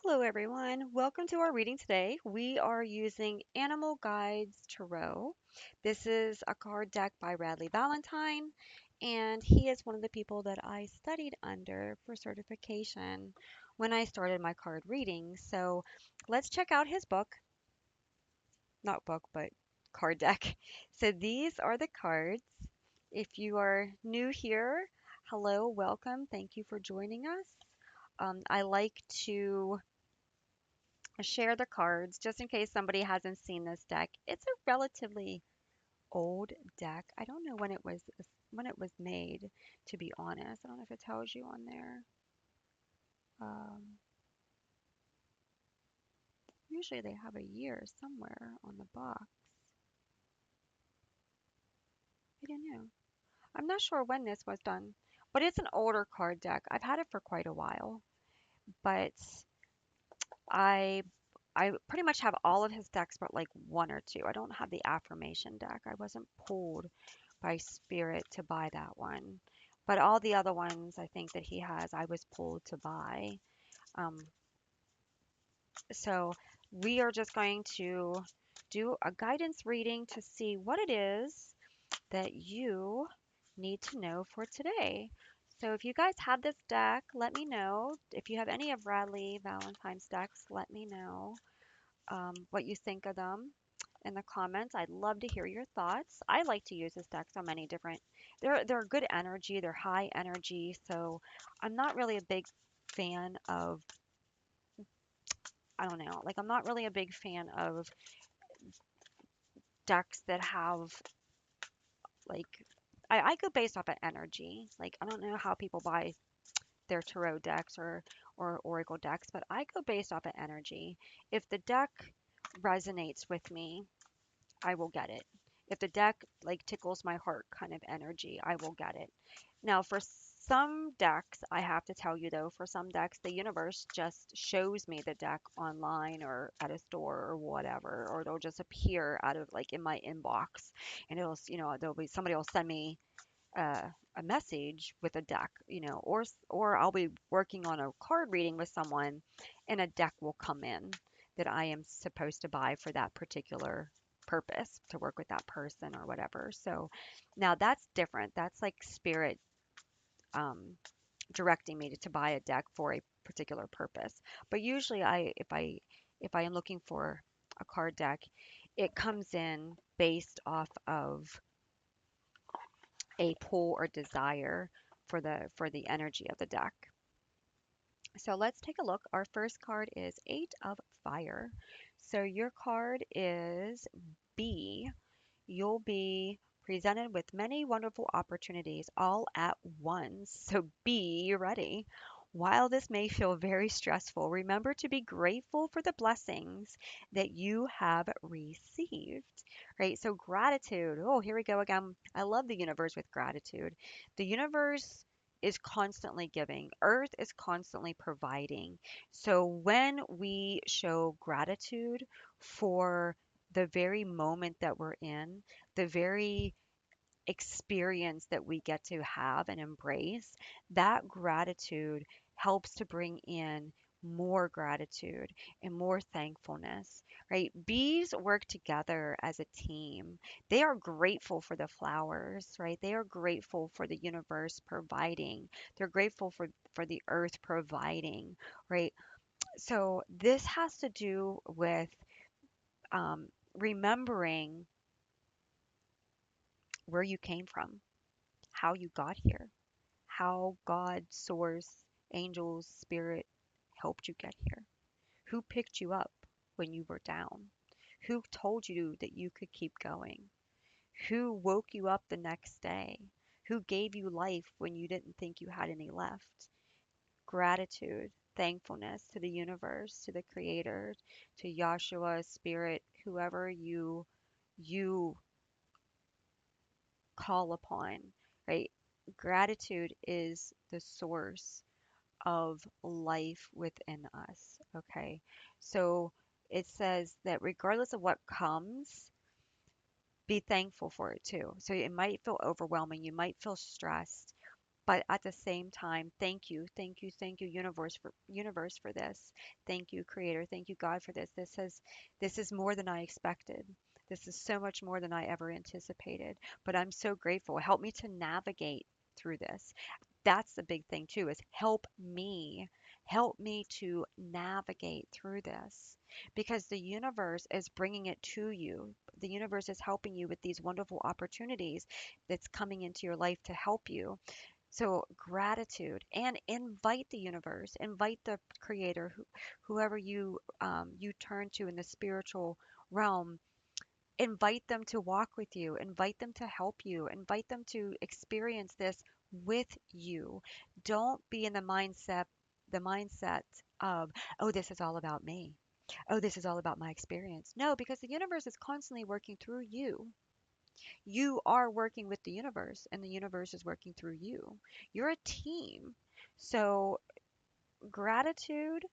Hello, everyone. Welcome to our reading today. We are using Animal Guides Tarot. This is a card deck by Radley Valentine, and he is one of the people that I studied under for certification when I started my card reading. So let's check out his book, not book, but card deck. So these are the cards. If you are new here, hello, welcome. Thank you for joining us. I like to share the cards just in case somebody hasn't seen this deck. It's a relatively old deck. I don't know when it was made, to be honest. I don't know if it tells you on there. Um, Usually they have a year somewhere on the box. I don't know. I'm not sure when this was done, but it's an older card deck. I've had it for quite a while, but I I pretty much have all of his decks but like one or two. I don't have the affirmation deck. I wasn't pulled by spirit to buy that one. But all the other ones I think that he has, I was pulled to buy. Um, so we are just going to do a guidance reading to see what it is that you need to know for today. So if you guys have this deck, let me know. If you have any of Radley Valentine's decks, let me know what you think of them in the comments. I'd love to hear your thoughts. I like to use this deck so many different. They're good energy. They're high energy. So I'm not really a big fan of. I don't know. Like I'm not really a big fan of decks that have like. I go based off of energy. Like I don't know how people buy their tarot decks or oracle decks, but I go based off of energy. If the deck resonates with me, I will get it. If the deck like tickles my heart kind of energy, I will get it. Now, for some decks, I have to tell you though, for some decks, the universe just shows me the deck online or at a store or whatever, or it'll just appear out of like in my inbox, and there'll be somebody will send me a message with a deck, or I'll be working on a card reading with someone, and a deck will come in that I am supposed to buy for that particular purpose to work with that person or whatever. So now that's different. That's like spirit um, directing me to buy a deck for a particular purpose. But usually, if I am looking for a card deck, it comes in based off of a pull or desire for the energy of the deck. So let's take a look. Our first card is Eight of Fire. So your card is B. You'll be presented with many wonderful opportunities all at once. So be ready. While this may feel very stressful, remember to be grateful for the blessings that you have received. Right? So gratitude. Oh, here we go again. I love the universe with gratitude. The universe is constantly giving. Earth is constantly providing. So when we show gratitude for the very moment that we're in, the very experience that we get to have and embrace, that gratitude helps to bring in more gratitude and more thankfulness, right? Bees work together as a team. They are grateful for the flowers, right? They are grateful for the universe providing. They're grateful for the earth providing, right? So this has to do with remembering where you came from, how you got here, how God, source, angels, spirit helped you get here, who picked you up when you were down, who told you that you could keep going, who woke you up the next day, who gave you life when you didn't think you had any left. Gratitude, thankfulness to the universe, to the creator, to Yahshua, spirit, whoever you call upon, right? Gratitude is the source of life within us. Okay. So it says that regardless of what comes, be thankful for it too. So it might feel overwhelming. You might feel stressed, But at the same time, thank you, thank you, thank you, universe for this. Thank you, Creator. Thank you, God, for this. This is more than I expected. This is so much more than I ever anticipated. But I'm so grateful. Help me to navigate through this. That's the big thing too, is help me to navigate through this, because the universe is bringing it to you. The universe is helping you with these wonderful opportunities that's coming into your life to help you. So gratitude, and invite the universe, invite the creator, whoever you turn to in the spiritual realm. Invite them to walk with you, invite them to help you, invite them to experience this with you. Don't be in the mindset of, oh, this is all about me. Oh, this is all about my experience. No, because the universe is constantly working through you. You are working with the universe, and the universe is working through you. You're a team. So gratitude,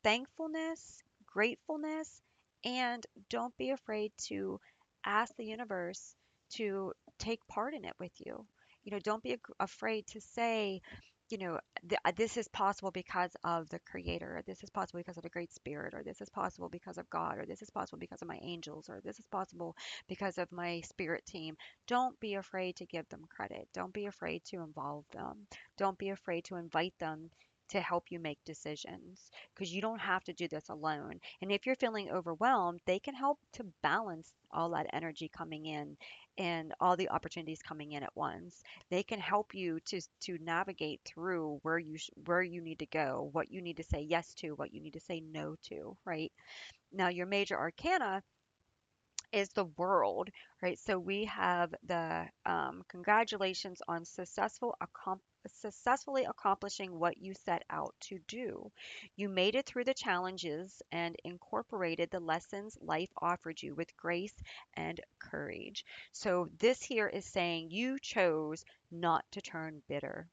thankfulness, gratefulness, and don't be afraid to ask the universe to take part in it with you. Don't be afraid to say, this is possible because of the creator, or this is possible because of the great spirit, or this is possible because of God, or this is possible because of my angels, or this is possible because of my spirit team. Don't be afraid to give them credit. Don't be afraid to involve them. Don't be afraid to invite them to help you make decisions, because you don't have to do this alone. And if you're feeling overwhelmed, they can help to balance all that energy coming in and all the opportunities coming in at once. They can help you to navigate through where you need to go, what you need to say yes to, what you need to say no to, right? Now, your major arcana is the world, right? So we have the congratulations on successfully accomplishing what you set out to do. You made it through the challenges and incorporated the lessons life offered you with grace and courage. So this here is saying you chose not to turn bitter.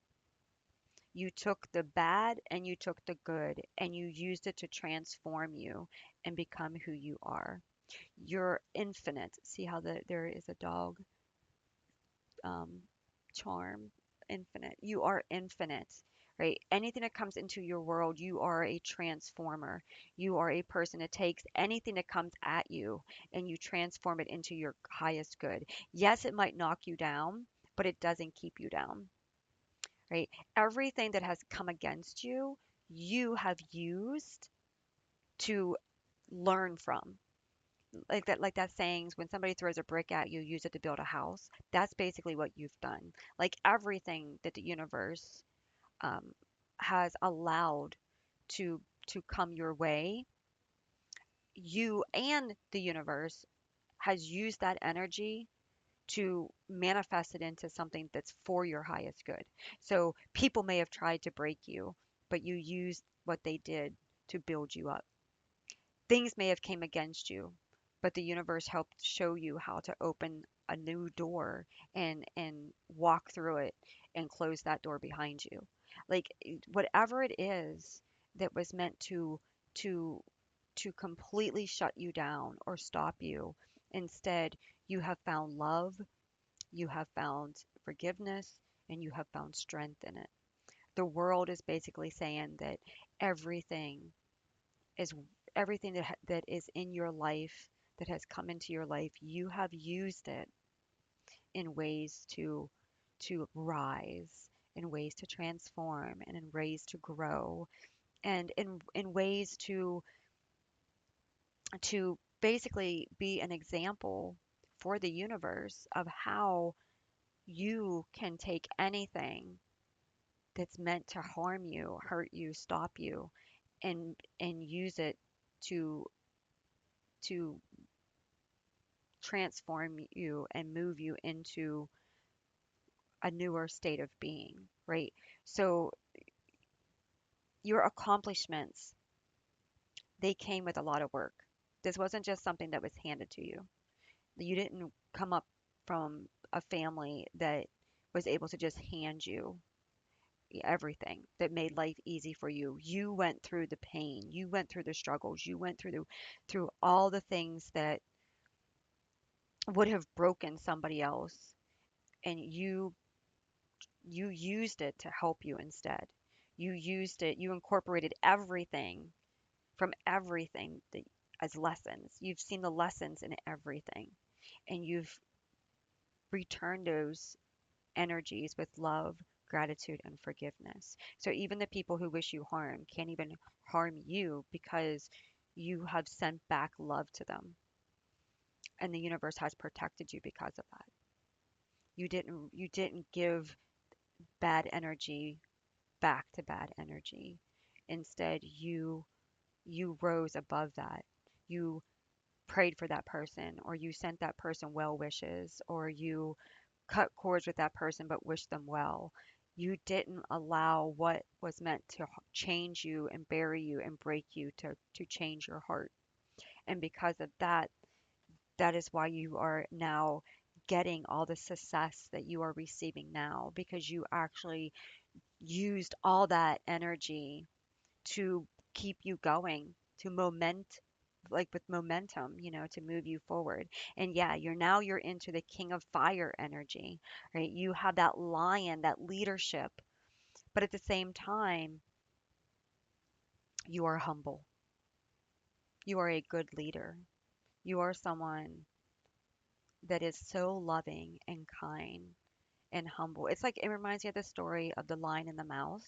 You took the bad and you took the good and you used it to transform you and become who you are. You're infinite. See how there is a dog um, charm? Infinite. You are infinite, right? Anything that comes into your world, you are a transformer. You are a person that takes anything that comes at you and you transform it into your highest good. Yes, it might knock you down, but it doesn't keep you down, right? Everything that has come against you, you have used to learn from. Like that sayings, when somebody throws a brick at you, use it to build a house. That's basically what you've done. Like everything that the universe um, has allowed to to come your way, you and the universe has used that energy to manifest it into something that's for your highest good. So people may have tried to break you, but you used what they did to build you up. Things may have came against you, but the universe helped show you how to open a new door and walk through it and close that door behind you. Like whatever it is that was meant to to completely shut you down or stop you, instead you have found love, you have found forgiveness, and you have found strength in it. The world is basically saying that everything is everything that is in your life, that has come into your life, you have used it in ways to rise, in ways to transform, and in ways to grow, and in ways to basically be an example for the universe of how you can take anything that's meant to harm you, hurt you, stop you, and use it to to transform you and move you into a newer state of being, right? So your accomplishments, they came with a lot of work. This wasn't just something that was handed to you. You didn't come up from a family that was able to just hand you everything that made life easy for you. You went through the pain, you went through the struggles, you went through all the things that would have broken somebody else, and you You used it to help you instead. You used it, you incorporated everything from everything that, as lessons. You've seen the lessons in everything, and you've returned those energies with love, gratitude, and forgiveness. So even the people who wish you harm can't even harm you because you have sent back love to them, and the universe has protected you because of that. You didn't give bad energy back to bad energy. Instead, you rose above that. You prayed for that person, or you sent that person well wishes, or you cut cords with that person but wished them well. You didn't allow what was meant to change you and bury you and break you to change your heart. And because of that, that is why you are now getting all the success that you are receiving now, because you actually used all that energy to keep you going, to like with momentum, to move you forward. And yeah, you're into the king of fire energy, right? You have that lion, that leadership, but at the same time, you are humble. You are a good leader. You are someone that is so loving and kind and humble. It's like it reminds me of the story of the lion and the mouse.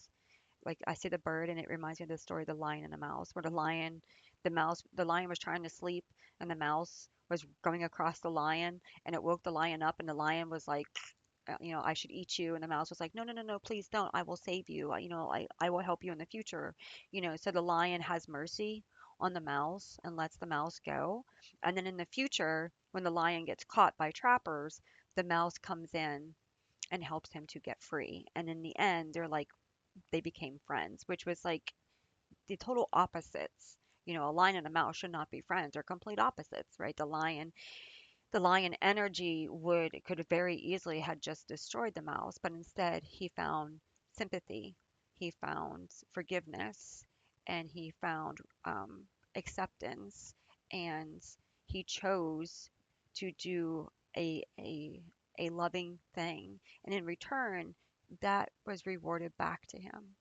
Like I see the bird and it reminds me of the story of the lion and the mouse, where the lion was trying to sleep and the mouse was going across the lion and it woke the lion up and the lion was like, I should eat you. And the mouse was like, no, no, no, no, please don't. I will save you. I will help you in the future. So the lion has mercy on the mouse and lets the mouse go. And then in the future, when the lion gets caught by trappers, the mouse comes in and helps him to get free. And in the end, they became friends, which was like the total opposites. A lion and a mouse should not be friends. They're complete opposites, right? The lion energy could very easily had just destroyed the mouse, but instead he found sympathy, he found forgiveness, and he found acceptance, and he chose to do a loving thing, and in return, that was rewarded back to him.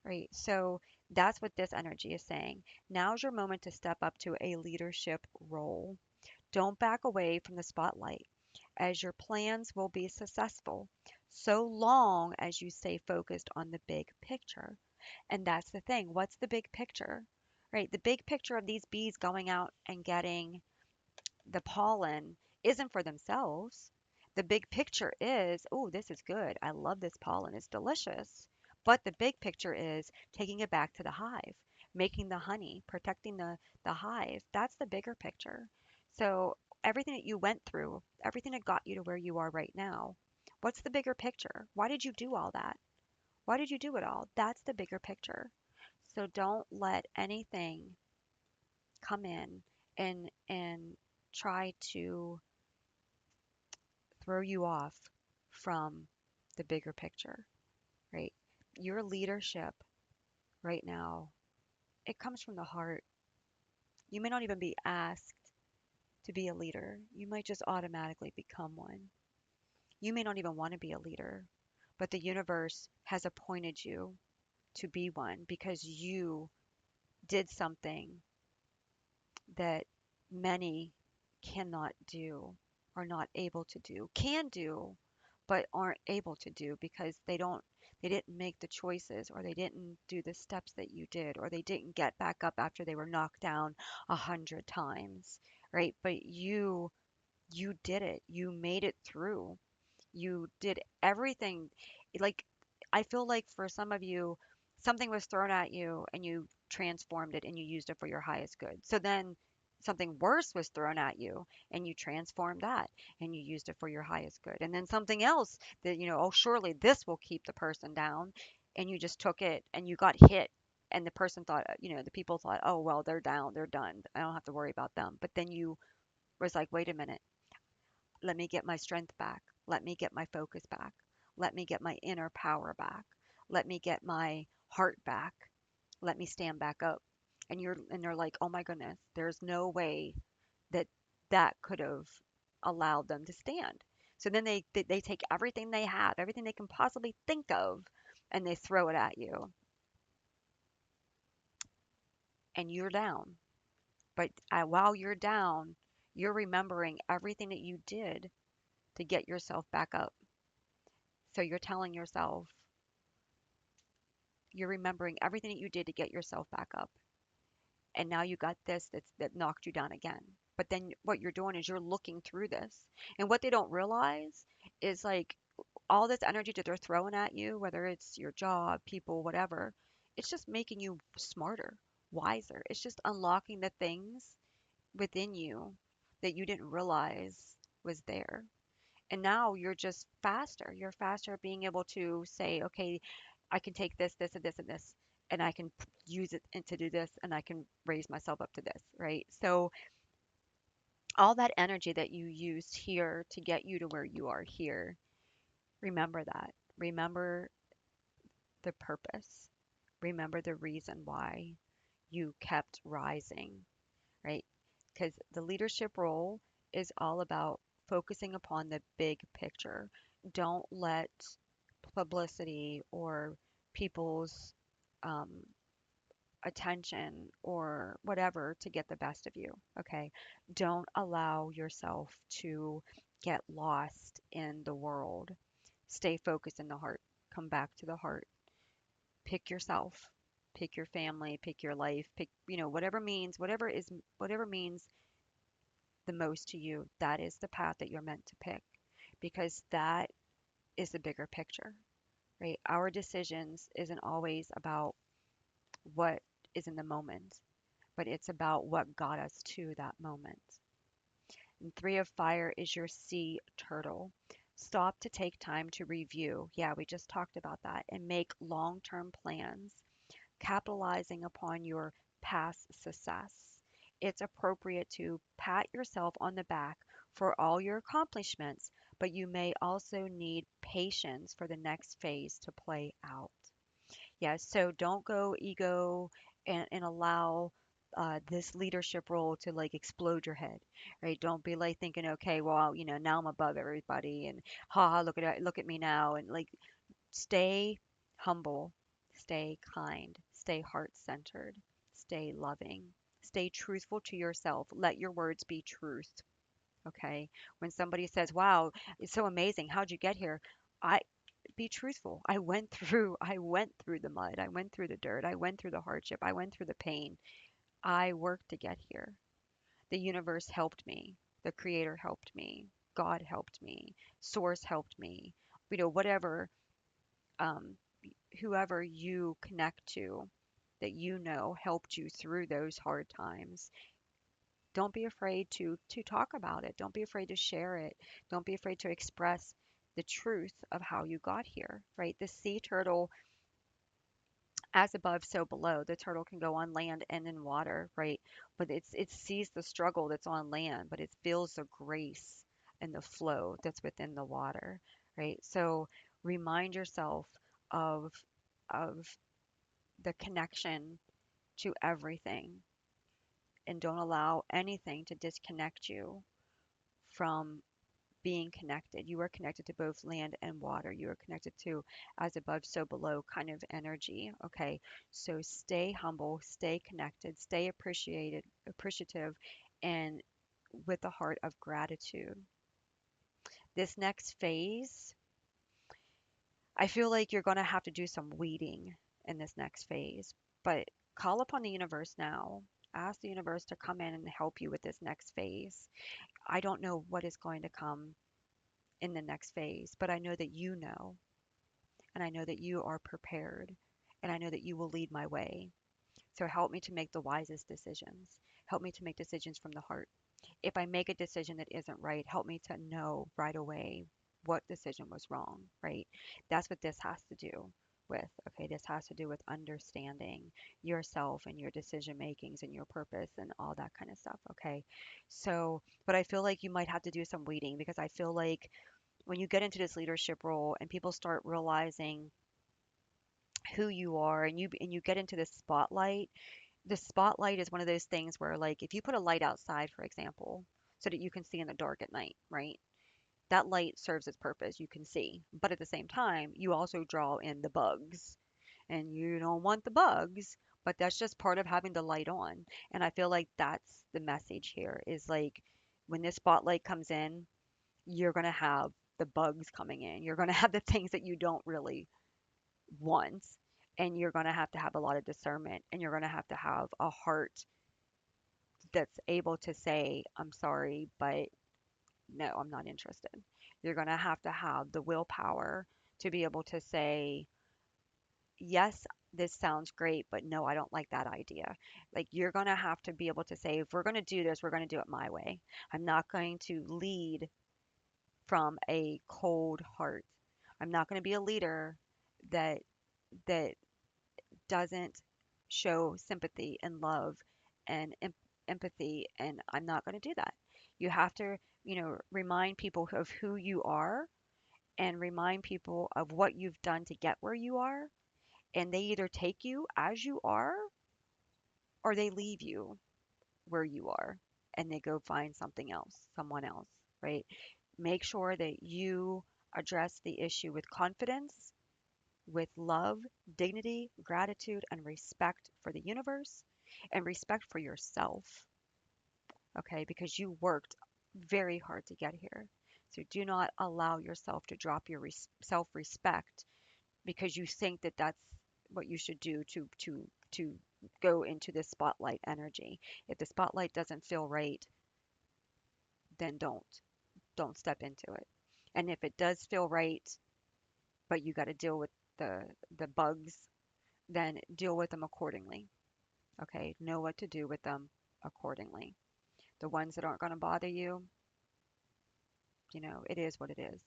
Right. So that's what this energy is saying. Now's your moment to step up to a leadership role. Don't back away from the spotlight, as your plans will be successful so long as you stay focused on the big picture. And that's the thing. What's the big picture? Right? The big picture of these bees going out and getting the pollen isn't for themselves. The big picture is, oh, this is good. I love this pollen. It's delicious. But the big picture is taking it back to the hive, making the honey, protecting the hive. That's the bigger picture. So everything that you went through, everything that got you to where you are right now, what's the bigger picture? Why did you do all that? Why did you do it all? That's the bigger picture. So don't let anything come in and try to throw you off from the bigger picture, right? Your leadership right now, it comes from the heart. You may not even be asked to be a leader. You might just automatically become one. You may not even want to be a leader, but the universe has appointed you to be one because you did something that many cannot do, are not able to do, can do, but aren't able to do because they didn't make the choices, or they didn't do the steps that you did, or they didn't get back up after they were knocked down 100 times, right? But you did it. You made it through. You did everything. Like, I feel like for some of you, something was thrown at you and you transformed it and you used it for your highest good. So then something worse was thrown at you and you transformed that and you used it for your highest good. And then something else that, oh, surely this will keep the person down. And you just took it and you got hit. And the person thought, the people thought, oh, well, they're down, they're done. I don't have to worry about them. But then you was like, wait a minute, let me get my strength back. Let me get my focus back. Let me get my inner power back. Let me get my heart back. Let me stand back up. And they're like, "Oh my goodness, there's no way that that could have allowed them to stand." So then they take everything they have, everything they can possibly think of, and they throw it at you, and you're down. But while you're down, you're remembering everything that you did to get yourself back up. So you're telling yourself, you're remembering everything that you did to get yourself back up. And now you got this that knocked you down again. But then what you're doing is you're looking through this. And what they don't realize is like all this energy that they're throwing at you, whether it's your job, people, whatever, it's just making you smarter, wiser. It's just unlocking the things within you that you didn't realize was there. And now you're just faster. You're faster at being able to say, okay, I can take this, this, and this, and this, and I can use it and to do this, and I can raise myself up to this, right? So all that energy that you used here to get you to where you are here, remember that. Remember the purpose. Remember the reason why you kept rising, right? Because the leadership role is all about focusing upon the big picture. Don't let publicity or people's um, attention or whatever to get the best of you. Okay. Don't allow yourself to get lost in the world. Stay focused in the heart. Come back to the heart. Pick yourself. Pick your family, pick your life, pick, whatever means the most to you, that is the path that you're meant to pick because that is the bigger picture, right? Our decisions isn't always about what is in the moment, but it's about what got us to that moment. And three of fire is your sea turtle. Stop to take time to review. Yeah, we just talked about that and make long term plans capitalizing upon your past success. It's appropriate to pat yourself on the back for all your accomplishments, but you may also need patience for the next phase to play out. Yes, so don't go ego and allow this leadership role to like explode your head, right? Don't be like thinking, okay, well, now I'm above everybody and haha, look at me now, and like stay humble, stay kind, stay heart centered, stay loving, stay truthful to yourself. Let your words be truth. Okay. When somebody says, wow, it's so amazing. How'd you get here? I be truthful. I went through the mud. I went through the dirt. I went through the hardship. I went through the pain. I worked to get here. The universe helped me. The creator helped me. God helped me. Source helped me. Whatever um, whoever you connect to that helped you through those hard times. Don't be afraid to talk about it. Don't be afraid to share it. Don't be afraid to express the truth of how you got here, right? The sea turtle, as above, so below. The turtle can go on land and in water, right? But it sees the struggle that's on land, but it feels the grace and the flow that's within the water, right? So remind yourself of of the connection to everything and don't allow anything to disconnect you from being connected. You are connected to both land and water. You are connected to as above, so below kind of energy. Okay. So stay humble, stay connected, stay appreciative, and with a heart of gratitude. This next phase, I feel like you're going to have to do some weeding in this next phase, but call upon the universe now. Ask the universe to come in and help you with this next phase. I don't know what is going to come in the next phase, but I know that you know, and I know that you are prepared, and I know that you will lead my way. So help me to make the wisest decisions. Help me to make decisions from the heart. If I make a decision that isn't right, help me to know right away what decision was wrong, right? That's what this has to do with. Okay, this has to do with understanding yourself and your decision makings and your purpose and all that kind of stuff. Okay, so, but I feel like you might have to do some weeding because I feel like when you get into this leadership role and people start realizing who you are and you get into this spotlight, the spotlight is one of those things where like if you put a light outside, for example, so that you can see in the dark at night, right? That light serves its purpose, you can see. But at the same time, you also draw in the bugs, and you don't want the bugs, but that's just part of having the light on. And I feel like that's the message here is like when this spotlight comes in, you're going to have the bugs coming in. You're going to have the things that you don't really want. And you're going to have a lot of discernment, and you're going to have a heart that's able to say, I'm sorry, but no, I'm not interested. You're going to have the willpower to be able to say, yes, this sounds great, but no, I don't like that idea. Like you're going to have to be able to say, if we're going to do this, we're going to do it my way. I'm not going to lead from a cold heart. I'm not going to be a leader that that doesn't show sympathy and love and empathy, and I'm not going to do that. You have to, remind people of who you are and remind people of what you've done to get where you are, and they either take you as you are or they leave you where you are and they go find something else, someone else, right? Make sure that you address the issue with confidence, with love, dignity, gratitude, and respect for the universe and respect for yourself, okay? Because you worked very hard to get here. So do not allow yourself to drop your self respect because you think that that's what you should do to go into this spotlight energy. If the spotlight doesn't feel right, then don't step into it. And if it does feel right, but you got to deal with the the bugs, then deal with them accordingly. Okay? Know what to do with them accordingly. The ones that aren't going to bother you, it is what it is.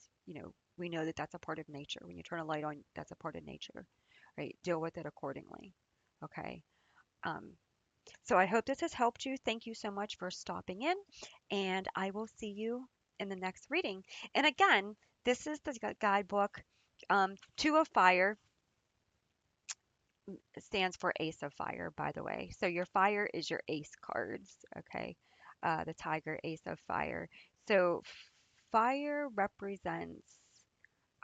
We know that that's a part of nature. When you turn a light on, that's a part of nature, right? Deal with it accordingly. Okay? Um, so I hope this has helped you. Thank you so much for stopping in, and I will see you in the next reading. And again, this is the guidebook. Two of Fire stands for Ace of Fire, by the way. So your fire is your ace cards, okay? The Tiger, Ace of Fire. So fire represents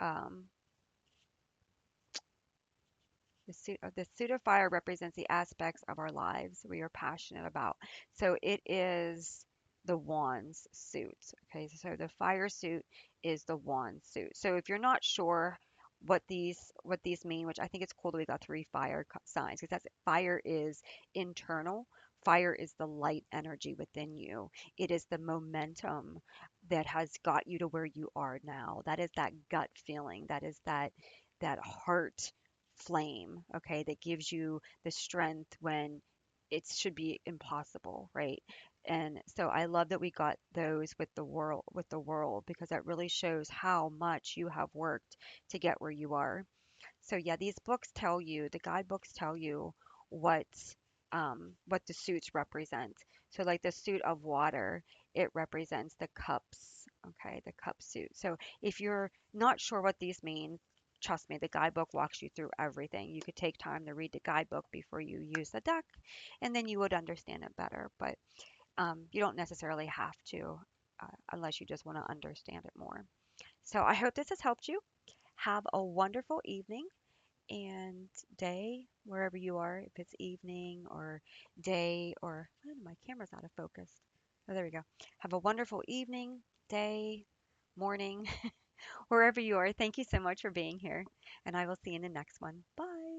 um, the suit of fire represents the aspects of our lives we are passionate about. So it is the wands suit. Okay, so the fire suit is the wand suit. So if you're not sure what these mean, which I think it's cool that we got three fire signs because that's fire is internal. Fire is the light energy within you. It is the momentum that has got you to where you are now. That is that gut feeling. That is that heart flame, okay, that gives you the strength when it should be impossible, right? And so I love that we got those with the world because that really shows how much you have worked to get where you are. So yeah, these books tell you, the guidebooks tell you what what the suits represent. So like the suit of water, it represents the cups, okay, the cup suit. So if you're not sure what these mean, trust me, the guidebook walks you through everything. You could take time to read the guidebook before you use the deck, and then you would understand it better. But you don't necessarily have to unless you just want to understand it more. So I hope this has helped you. Have a wonderful evening and day wherever you are, if it's evening or day or oh, my camera's out of focus. Oh, there we go. Have a wonderful evening, day, morning, wherever you are. Thank you so much for being here, and I will see you in the next one. Bye.